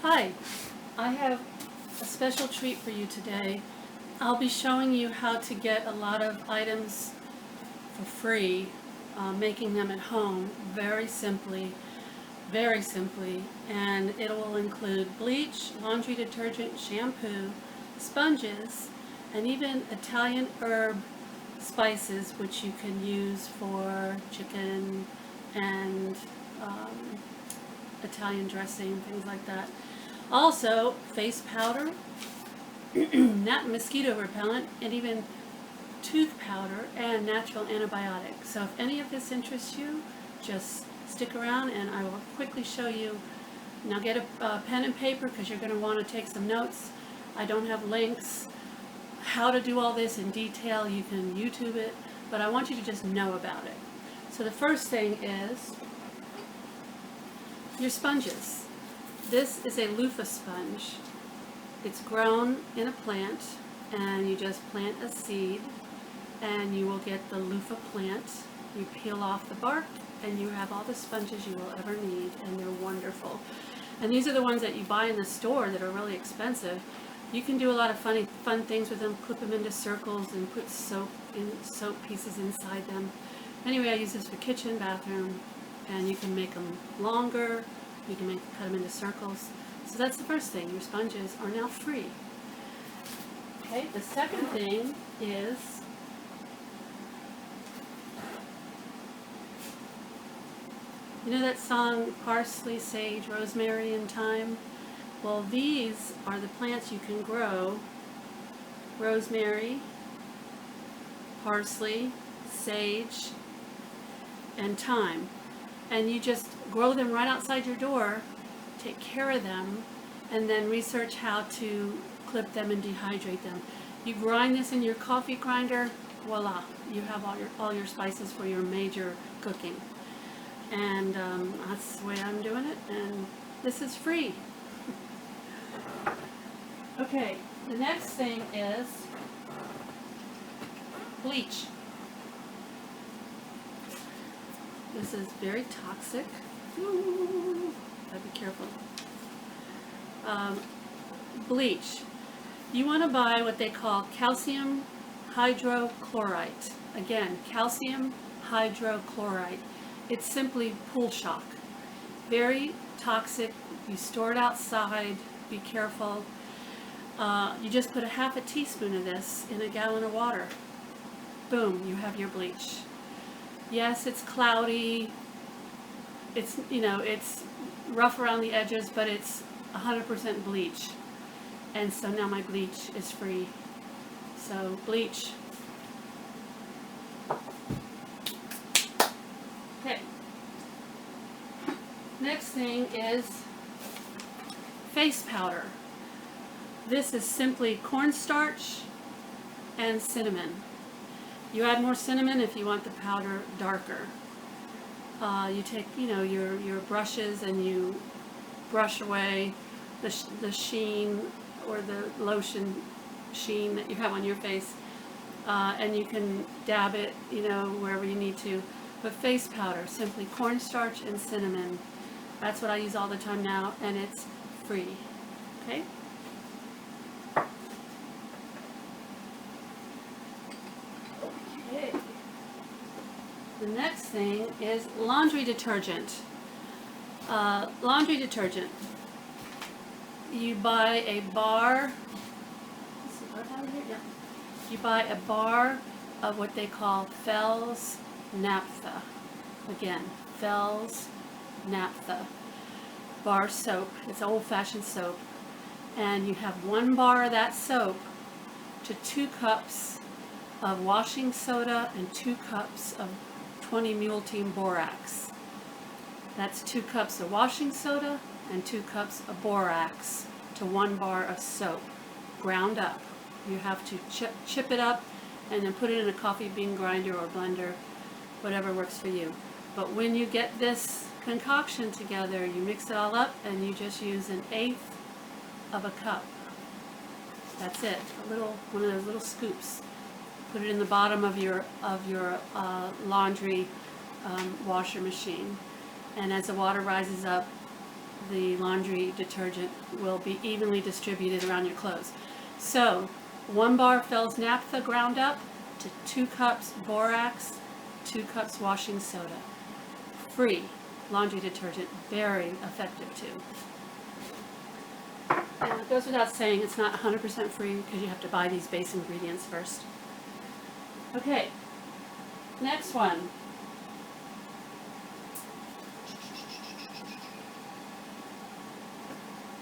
Hi, I have a special treat for you today. I'll be showing you how to get a lot of items for free, making them at home very simply, and it will include bleach, laundry detergent, shampoo, sponges, and even Italian herb spices which you can use for chicken and Italian dressing, things like that. Also, face powder, gnat mosquito repellent, and even tooth powder and natural antibiotic. So if any of this interests you, just stick around and I will quickly show you. Now get a pen and paper because you're going to want to take some notes. I don't have links. How to do all this in detail, you can YouTube it, but I want you to just know about it. So the first thing is your sponges. This is a loofah sponge. It's grown in a plant, and you just plant a seed and you will get the loofah plant. You peel off the bark and you have all the sponges you will ever need, and they're wonderful. And these are the ones that you buy in the store that are really expensive. You can do a lot of fun things with them, clip them into circles and put soap pieces inside them. Anyway, I use this for kitchen, bathroom, and you can make them longer. You can cut them into circles. So that's the first thing. Your sponges are now free. Okay, the second thing is you know that song, Parsley, Sage, Rosemary, and Thyme? Well, these are the plants you can grow. Rosemary, parsley, sage, and thyme. And you just grow them right outside your door, take care of them, and then research how to clip them and dehydrate them. You grind this in your coffee grinder, voila, you have all your spices for your major cooking. And that's the way I'm doing it, and this is free. Okay, the next thing is bleach. This is very toxic. Ooh, gotta be careful. Bleach. You want to buy what they call calcium hydrochloride. Again, calcium hydrochloride. It's simply pool shock. Very toxic. You store it outside. Be careful. You just put a half a teaspoon of this in a gallon of water. Boom, you have your bleach. Yes, it's cloudy. It's, it's rough around the edges, but it's 100% bleach. And so now my bleach is free. So bleach. Okay. Next thing is face powder. This is simply cornstarch and cinnamon. You add more cinnamon if you want the powder darker. You take, your brushes and you brush away the sheen or the lotion sheen that you have on your face, and you can dab it, wherever you need to. But face powder, simply cornstarch and cinnamon. That's what I use all the time now, and it's free. Okay. The next thing is laundry detergent. Laundry detergent. You buy a bar. You buy a bar of what they call Fells naphtha. Again, Fells naphtha. Bar soap. It's old-fashioned soap. And you have 1 bar of that soap to 2 cups of washing soda and 2 cups of 20 mule team borax. That's 2 cups of washing soda and 2 cups of borax to 1 bar of soap, ground up. You have to chip it up and then put it in a coffee bean grinder or blender, whatever works for you. But when you get this concoction together, you mix it all up and you just use 1/8 of a cup. That's it. One of those little scoops. Put it in the bottom of your laundry washer machine, and as the water rises up, the laundry detergent will be evenly distributed around your clothes. So 1 bar Fels naphtha ground up to 2 cups borax, 2 cups washing soda. Free laundry detergent, very effective too. And it goes without saying it's not 100% free because you have to buy these base ingredients first. Okay, next one.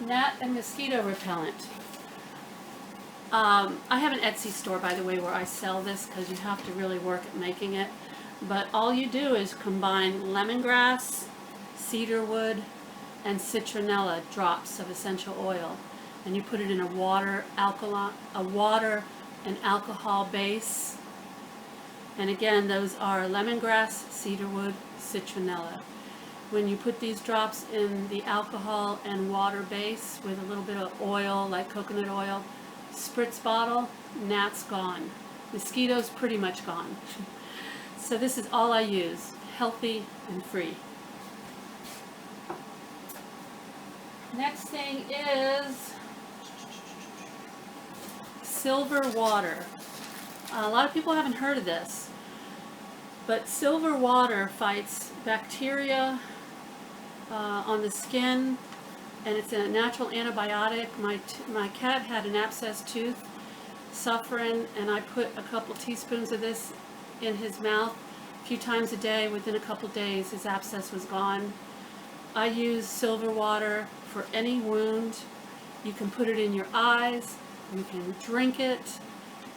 Gnat and mosquito repellent. I have an Etsy store, by the way, where I sell this because you have to really work at making it. But all you do is combine lemongrass, cedarwood, and citronella drops of essential oil, and you put it in a water and alcohol base. And again, those are lemongrass, cedarwood, citronella. When you put these drops in the alcohol and water base with a little bit of oil, like coconut oil, spritz bottle, gnats gone. Mosquitoes pretty much gone. So this is all I use, healthy and free. Next thing is silver water. A lot of people haven't heard of this, but silver water fights bacteria on the skin, and it's a natural antibiotic. My cat had an abscess tooth suffering, and I put a couple teaspoons of this in his mouth a few times a day. Within a couple days, his abscess was gone. I use silver water for any wound. You can put it in your eyes, you can drink it,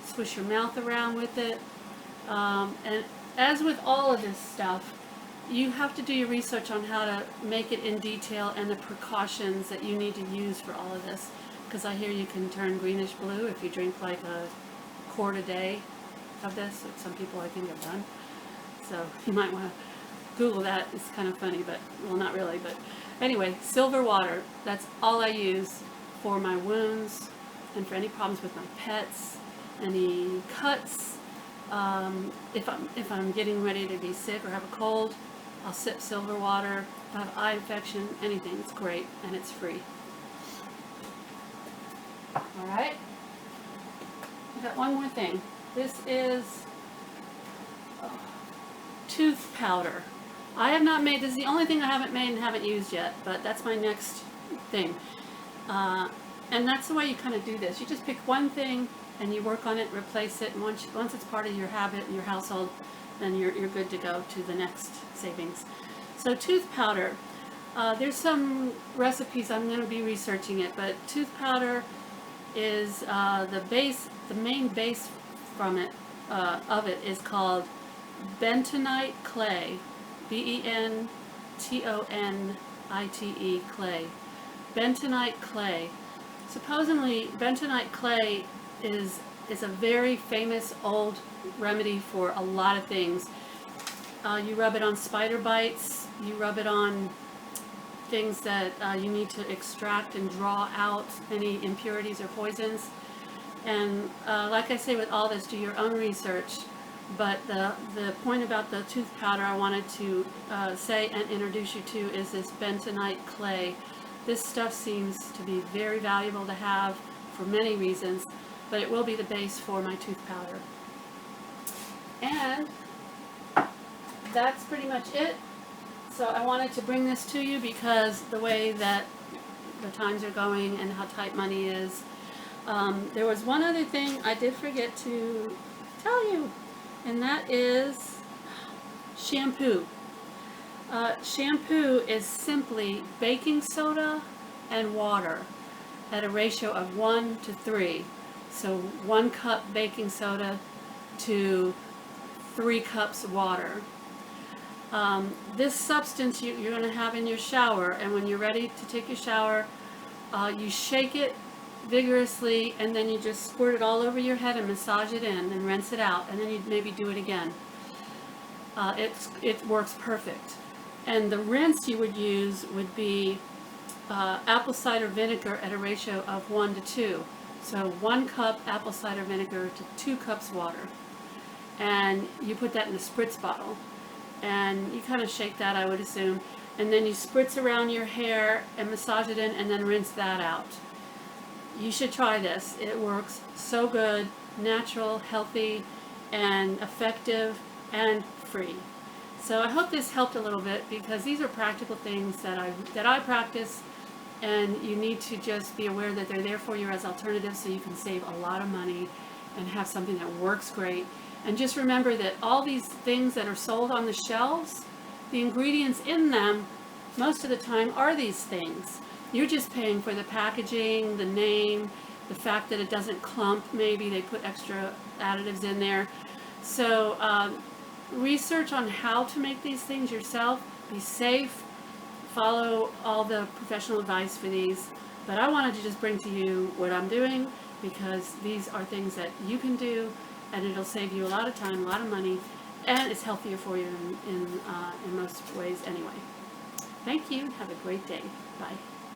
swish your mouth around with it, and as with all of this stuff, you have to do your research on how to make it in detail and the precautions that you need to use for all of this, because I hear you can turn greenish blue if you drink like a quart a day of this, which some people I think have done. So you might want to Google that. It's kind of funny, but, well, not really, but anyway, silver water, that's all I use for my wounds and for any problems with my pets, any cuts. If I'm getting ready to be sick or have a cold, I'll sip silver water. If I have eye infection, anything, it's great, and it's free. All right, I've got one more thing. This is tooth powder. I have not made, this is the only thing I haven't made and haven't used yet, but that's my next thing. And that's the way you kind of do this. You just pick one thing and you work on it, replace it, and once it's part of your habit and your household, then you're good to go to the next savings. So tooth powder, there's some recipes, I'm going to be researching it, but tooth powder is the main base from it, of it is called bentonite clay, bentonite clay, bentonite clay. Supposedly, bentonite clay is a very famous old remedy for a lot of things. You rub it on spider bites, you rub it on things that you need to extract and draw out any impurities or poisons. And like I say with all this, do your own research. But the point about the tooth powder I wanted to say and introduce you to is this bentonite clay. This stuff seems to be very valuable to have for many reasons, but it will be the base for my tooth powder. And that's pretty much it. So I wanted to bring this to you because the way that the times are going and how tight money is. There was one other thing I did forget to tell you, and that is shampoo. Shampoo is simply baking soda and water at a ratio of 1 to 3. So 1 cup baking soda to 3 cups water. This substance you're going to have in your shower, and when you're ready to take your shower, you shake it vigorously, and then you just squirt it all over your head and massage it in and rinse it out, and then you maybe do it again. It works perfect. And the rinse you would use would be apple cider vinegar at a ratio of 1 to 2. So 1 cup apple cider vinegar to 2 cups water. And you put that in a spritz bottle. And you kind of shake that, I would assume. and then you spritz around your hair and massage it in, and then rinse that out. You should try this. It works so good, natural, healthy, and effective, and free. So I hope this helped a little bit, because these are practical things that I practice, and you need to just be aware that they're there for you as alternatives, so you can save a lot of money and have something that works great. And just remember that all these things that are sold on the shelves, the ingredients in them most of the time are these things. You're just paying for the packaging, the name, the fact that it doesn't clump. Maybe they put extra additives in there. So research on how to make these things yourself. Be safe. Follow all the professional advice for these. But I wanted to just bring to you what I'm doing, because these are things that you can do, and it'll save you a lot of time, a lot of money, and it's healthier for you in most ways anyway. Thank you. Have a great day. Bye.